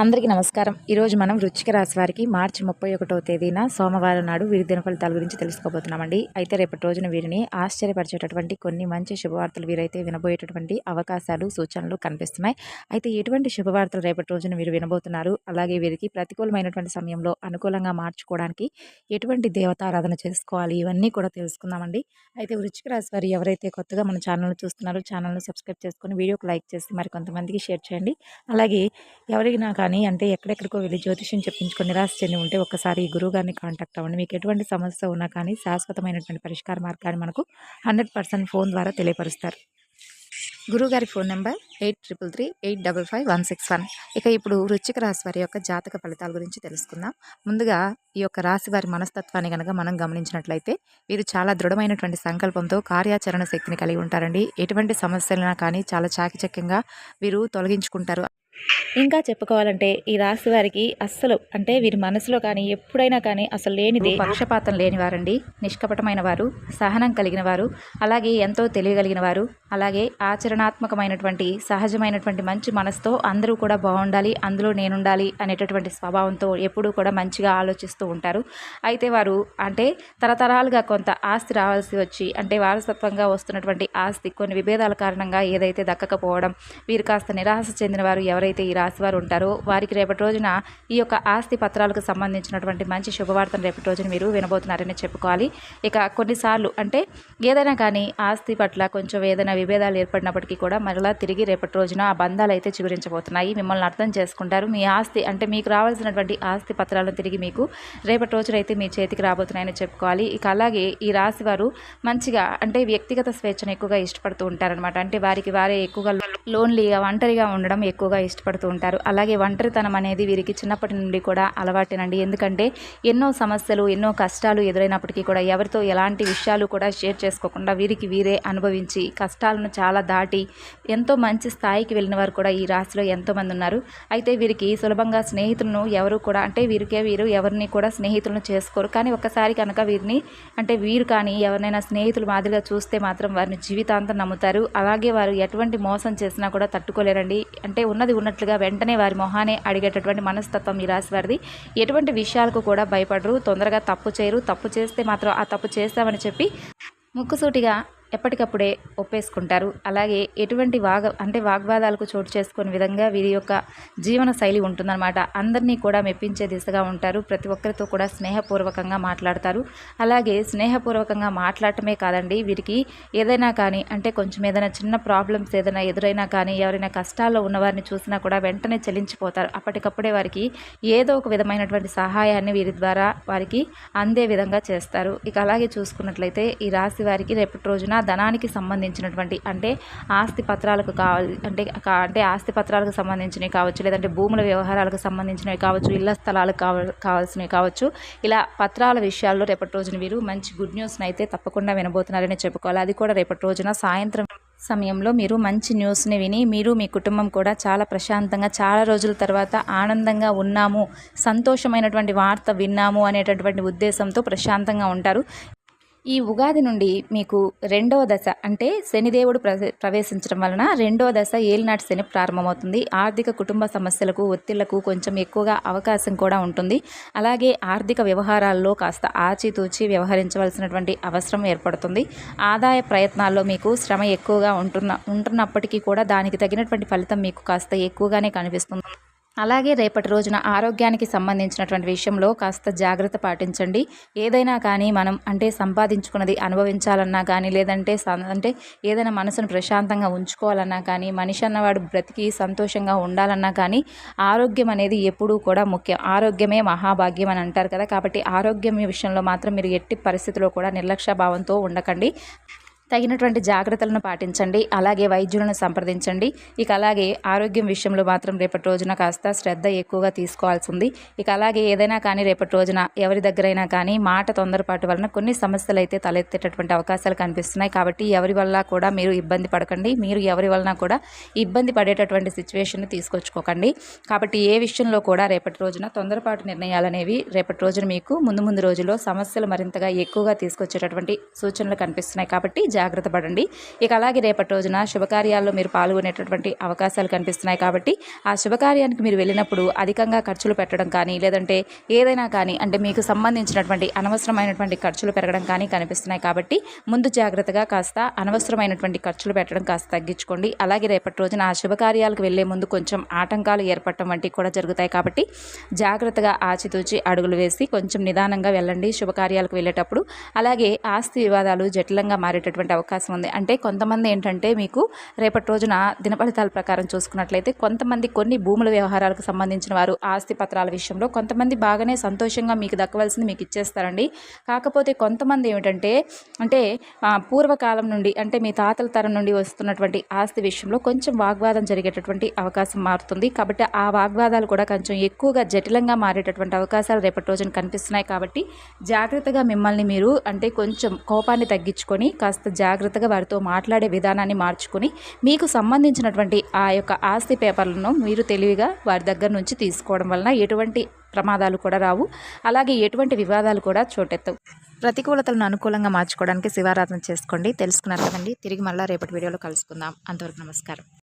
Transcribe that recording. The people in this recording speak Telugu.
అందరికీ నమస్కారం. ఈరోజు మనం వృశ్చిక రాశి వారికి మార్చి 31వ తేదీన సోమవారం నాడు వీరి దిన ఫలితాల గురించి తెలుసుకోబోతున్నామండి. అయితే రేపటి రోజున వీరిని ఆశ్చర్యపరిచేటటువంటి కొన్ని మంచి శుభవార్తలు వీరైతే వినబోయేటటువంటి అవకాశాలు, సూచనలు కనిపిస్తున్నాయి. అయితే ఎటువంటి శుభవార్తలు రేపటి రోజున వీరు వినబోతున్నారు, అలాగే వీరికి ప్రతికూలమైనటువంటి సమయంలో అనుకూలంగా మార్చుకోవడానికి ఎటువంటి దేవతారాధన చేసుకోవాలి, ఇవన్నీ కూడా తెలుసుకుందామండి. అయితే వృశ్చిక రాశి వారు ఎవరైతే కొత్తగా మన ఛానల్ని చూస్తున్నారో ఛానల్ని సబ్స్క్రైబ్ చేసుకొని వీడియోకి లైక్ చేసి మరి కొంతమందికి షేర్ చేయండి. అలాగే ఎవరైనా కానీ అంటే ఎక్కడెక్కడికో వెళ్ళి జ్యోతిష్యం చెప్పించుకొని నిరాశ చెంది ఉంటే ఒక్కసారి ఈ గురువుగారిని కాంటాక్ట్ అవ్వండి. మీకు ఎటువంటి సమస్య ఉన్నా కానీ శాశ్వతమైనటువంటి పరిష్కార మార్గాన్ని మనకు 100% ఫోన్ ద్వారా తెలియపరుస్తారు. గురువుగారి ఫోన్ నెంబర్ 8338555161. ఇక ఇప్పుడు వృశ్చిక రాశి వారి యొక్క జాతక ఫలితాల గురించి తెలుసుకుందాం. ముందుగా ఈ యొక్క రాశి వారి మనస్తత్వాన్ని కనుక మనం గమనించినట్లయితే వీరు చాలా దృఢమైనటువంటి సంకల్పంతో కార్యాచరణ శక్తిని కలిగి ఉంటారండి. ఎటువంటి సమస్యలైనా కానీ చాలా చాకచక్యంగా వీరు తొలగించుకుంటారు. ఇంకా చెప్పుకోవాలంటే ఈ రాశి వారికి అస్సలు అంటే వీరి మనసులో కానీ ఎప్పుడైనా కానీ అసలు లేనిది పక్షపాతం లేనివారండి. నిష్కపటమైన వారు, సహనం కలిగిన వారు, అలాగే ఎంతో తెలియగలిగిన వారు, అలాగే ఆచరణాత్మకమైనటువంటి సహజమైనటువంటి మంచి మనసుతో అందరూ కూడా బాగుండాలి, అందులో నేనుండాలి అనేటటువంటి స్వభావంతో ఎప్పుడూ కూడా మంచిగా ఆలోచిస్తూ ఉంటారు. అయితే వారు అంటే తరతరాలుగా కొంత ఆస్తి రావాల్సి వచ్చి అంటే వారసత్వంగా వస్తున్నటువంటి ఆస్తి కొన్ని విభేదాల కారణంగా ఏదైతే దక్కకపోవడం, వీరు కాస్త నిరాశ చెందిన వారు ఎవరైతే ఈ రాశి వారు ఉంటారో వారికి రేపటి రోజున ఈ యొక్క ఆస్తి పత్రాలకు సంబంధించినటువంటి మంచి శుభవార్తను రేపటి రోజున మీరు వినబోతున్నారని చెప్పుకోవాలి. ఇక కొన్నిసార్లు అంటే ఏదైనా కానీ ఆస్తి పట్ల కొంచెం ఏదైనా విభేదాలు ఏర్పడినప్పటికీ కూడా మరలా తిరిగి రేపటి రోజున ఆ బంధాలు అయితే చిగురించబోతున్నాయి. మిమ్మల్ని అర్థం చేసుకుంటారు. మీ ఆస్తి అంటే మీకు రావాల్సినటువంటి ఆస్తి పత్రాలను తిరిగి మీకు రేపటి రోజున అయితే మీ చేతికి రాబోతున్నాయని చెప్పుకోవాలి. ఇక అలాగే ఈ రాశి వారు మంచిగా అంటే వ్యక్తిగత స్వేచ్ఛను ఎక్కువగా ఇష్టపడుతూ ఉంటారనమాట. అంటే వారికి వారే ఎక్కువగా లోన్లీగా ఒంటరిగా ఉండడం ఎక్కువగా ఇష్టపడుతూ ఉంటారు. అలాగే ఒంటరితనం అనేది వీరికి చిన్నప్పటి నుండి కూడా అలవాటేనండి. ఎందుకంటే ఎన్నో సమస్యలు, ఎన్నో కష్టాలు ఎదురైనప్పటికీ కూడా ఎవరితో ఎలాంటి విషయాలు కూడా షేర్ చేసుకోకుండా వీరికి వీరే అనుభవించి కష్టాలను చాలా దాటి ఎంతో మంచి స్థాయికి వెళ్ళిన వారు కూడా ఈ రాశిలో ఎంతోమంది ఉన్నారు. అయితే వీరికి సులభంగా స్నేహితులను ఎవరు కూడా అంటే వీరు ఎవరిని కూడా స్నేహితులను చేసుకోరు. కానీ ఒక్కసారి కనుక వీరిని అంటే వీరు కానీ ఎవరినైనా స్నేహితులు మాదిరిగా చూస్తే మాత్రం వారిని జీవితాంతం నమ్ముతారు. అలాగే వారు ఎటువంటి మోసం చేసినా కూడా తట్టుకోలేరండి. అంటే ఉన్నది ఉన్నట్లుగా వెంటనే వారి మొహానే అడిగేటటువంటి మనస్తత్వం ఈ రాశి వారిది. ఎటువంటి విషయాలకు కూడా భయపడరు, తొందరగా తప్పు చేయరు. తప్పు చేస్తే మాత్రం ఆ తప్పు చేస్తామని చెప్పి ముక్కుసూటిగా ఎప్పటికప్పుడే ఒప్పేసుకుంటారు. అలాగే ఎటువంటి వాగ్వాదాలకు చోటు చేసుకునే విధంగా వీరి యొక్క జీవన శైలి ఉంటుందన్నమాట. అందరినీ కూడా మెప్పించే దిశగా ఉంటారు. ప్రతి ఒక్కరితో కూడా స్నేహపూర్వకంగా మాట్లాడతారు. అలాగే స్నేహపూర్వకంగా మాట్లాడటమే కాదండి, వీరికి ఏదైనా కానీ అంటే కొంచెం ఏదైనా చిన్న ప్రాబ్లమ్స్ ఏదైనా ఎదురైనా కానీ ఎవరైనా కష్టాల్లో ఉన్నవారిని చూసినా కూడా వెంటనే చెల్లించిపోతారు. అప్పటికప్పుడే వారికి ఏదో ఒక విధమైనటువంటి సహాయాన్ని వీరి ద్వారా వారికి అందే విధంగా చేస్తారు. ఇక అలాగే చూసుకున్నట్లయితే ఈ రాశి వారికి రేపటి రోజున ధనానికి సంబంధించినటువంటి అంటే ఆస్తి పత్రాలకు అంటే ఆస్తి పత్రాలకు సంబంధించినవి కావచ్చు, లేదంటే భూముల వ్యవహారాలకు సంబంధించినవి కావచ్చు, ఇళ్ల స్థలాలకు కావాల్సినవి కావచ్చు. ఇలా పత్రాల విషయాల్లో రేపటి రోజున వీరు మంచి గుడ్ న్యూస్ని అయితే తప్పకుండా వినబోతున్నారని చెప్పుకోవాలి. అది కూడా రేపటి రోజున సాయంత్రం సమయంలో మీరు మంచి న్యూస్ని విని మీరు మీ కుటుంబం కూడా చాలా ప్రశాంతంగా చాలా రోజుల తర్వాత ఆనందంగా ఉన్నాము, సంతోషమైనటువంటి వార్త విన్నాము అనేటటువంటి ఉద్దేశంతో ప్రశాంతంగా ఉంటారు. ఈ ఉగాది నుండి మీకు రెండవ దశ అంటే శనిదేవుడు ప్రవేశించడం వలన రెండవ దశ ఏలినాటి శని ప్రారంభమవుతుంది. ఆర్థిక కుటుంబ సమస్యలకు ఒత్తిళ్లకు కొంచెం ఎక్కువగా అవకాశం కూడా ఉంటుంది. అలాగే ఆర్థిక వ్యవహారాల్లో కాస్త ఆచితూచి వ్యవహరించవలసినటువంటి అవసరం ఏర్పడుతుంది. ఆదాయ ప్రయత్నాల్లో మీకు శ్రమ ఎక్కువగా ఉంటున్నప్పటికీ కూడా దానికి తగినటువంటి ఫలితం మీకు కాస్త ఎక్కువగానే కనిపిస్తుంది. అలాగే రేపటి రోజున ఆరోగ్యానికి సంబంధించినటువంటి విషయంలో కాస్త జాగ్రత్త పాటించండి. ఏదైనా కానీ మనం అంటే సంపాదించుకున్నది అనుభవించాలన్నా కానీ లేదంటే అంటే ఏదైనా మనసును ప్రశాంతంగా ఉంచుకోవాలన్నా కానీ మనిషి అన్నవాడు బ్రతికి సంతోషంగా ఉండాలన్నా కానీ ఆరోగ్యం అనేది ఎప్పుడూ కూడా ముఖ్యం. ఆరోగ్యమే మహాభాగ్యం అని అంటారు కదా. కాబట్టి ఆరోగ్యం విషయంలో మాత్రం మీరు ఎట్టి పరిస్థితిలో కూడా నిర్లక్ష్య భావంతో ఉండకండి. తగినటువంటి జాగ్రత్తలను పాటించండి. అలాగే వైద్యులను సంప్రదించండి. ఇక అలాగే ఆరోగ్యం విషయంలో మాత్రం రేపటి రోజున కాస్త శ్రద్ధ ఎక్కువగా తీసుకోవాల్సి ఉంది. ఇక అలాగే ఏదైనా కానీ రేపటి రోజున ఎవరి దగ్గరైనా కానీ మాట తొందరపాటు వలన కొన్ని సమస్యలు అయితే తలెత్తేటటువంటి అవకాశాలు కనిపిస్తున్నాయి. కాబట్టి ఎవరి వల్ల కూడా మీరు ఇబ్బంది పడకండి. మీరు ఎవరి వలన కూడా ఇబ్బంది పడేటటువంటి సిచ్యువేషన్ తీసుకొచ్చుకోకండి. కాబట్టి ఏ విషయంలో కూడా రేపటి రోజున తొందరపాటు నిర్ణయాలు అనేవి రేపటి రోజున మీకు ముందు రోజుల్లో సమస్యలు మరింతగా ఎక్కువగా తీసుకొచ్చేటటువంటి సూచనలు కనిపిస్తున్నాయి. కాబట్టి జాగ్రత్త పడండి. ఇక అలాగే రేపటి రోజున శుభకార్యాల్లో మీరు పాల్గొనేటటువంటి అవకాశాలు కనిపిస్తున్నాయి కాబట్టి ఆ శుభకార్యానికి మీరు వెళ్ళినప్పుడు అధికంగా ఖర్చులు పెట్టడం కానీ లేదంటే ఏదైనా కానీ అంటే మీకు సంబంధించినటువంటి అనవసరమైనటువంటి ఖర్చులు పెరగడం కానీ కనిపిస్తున్నాయి కాబట్టి ముందు జాగ్రత్తగా కాస్త అనవసరమైనటువంటి ఖర్చులు పెట్టడం కాస్త తగ్గించుకోండి. అలాగే రేపటి రోజున ఆ శుభకార్యాలకు వెళ్లే ముందు కొంచెం ఆటంకాలు ఏర్పడటం వంటివి కూడా జరుగుతాయి కాబట్టి జాగ్రత్తగా ఆచితూచి అడుగులు వేసి కొంచెం నిదానంగా వెళ్ళండి శుభకార్యాలకు వెళ్ళేటప్పుడు. అలాగే ఆస్తి వివాదాలు జటిలంగా మారేటటువంటి అవకాశం ఉంది. అంటే కొంతమంది ఏంటంటే మీకు రేపటి రోజున దినఫలితాల ప్రకారం చూసుకున్నట్లయితే కొంతమంది కొన్ని భూముల వ్యవహారాలకు సంబంధించిన వారు ఆస్తి పత్రాల విషయంలో కొంతమంది బాగానే సంతోషంగా మీకు దక్కవలసింది మీకు ఇచ్చేస్తారండి. కాకపోతే కొంతమంది ఏమిటంటే అంటే పూర్వకాలం నుండి అంటే మీ తాతల తరం నుండి వస్తున్నటువంటి ఆస్తి విషయంలో కొంచెం వాగ్వాదం జరిగేటటువంటి అవకాశం మారుతుంది. కాబట్టి ఆ వాగ్వాదాలు కూడా కొంచెం ఎక్కువగా జటిలంగా మారేటటువంటి అవకాశాలు రేపటి రోజున కనిపిస్తున్నాయి. కాబట్టి జాగ్రత్తగా మిమ్మల్ని మీరు అంటే కొంచెం కోపాన్ని తగ్గించుకొని కాస్త జాగ్రత్తగా వారితో మాట్లాడే విధానాన్ని మార్చుకొని మీకు సంబంధించినటువంటి ఆ యొక్క ఆస్తి పేపర్లను మీరు తెలివిగా వారి దగ్గర నుంచి తీసుకోవడం వలన ఎటువంటి ప్రమాదాలు కూడా రావు. అలాగే ఎటువంటి వివాదాలు కూడా చోటెత్తవు. ప్రతికూలతలను అనుకూలంగా మార్చుకోవడానికి శివారాధన చేసుకోండి. తెలుసుకున్నారు కదండి. తిరిగి మళ్ళీ రేపటి వీడియోలో కలుసుకుందాం. అంతవరకు నమస్కారం.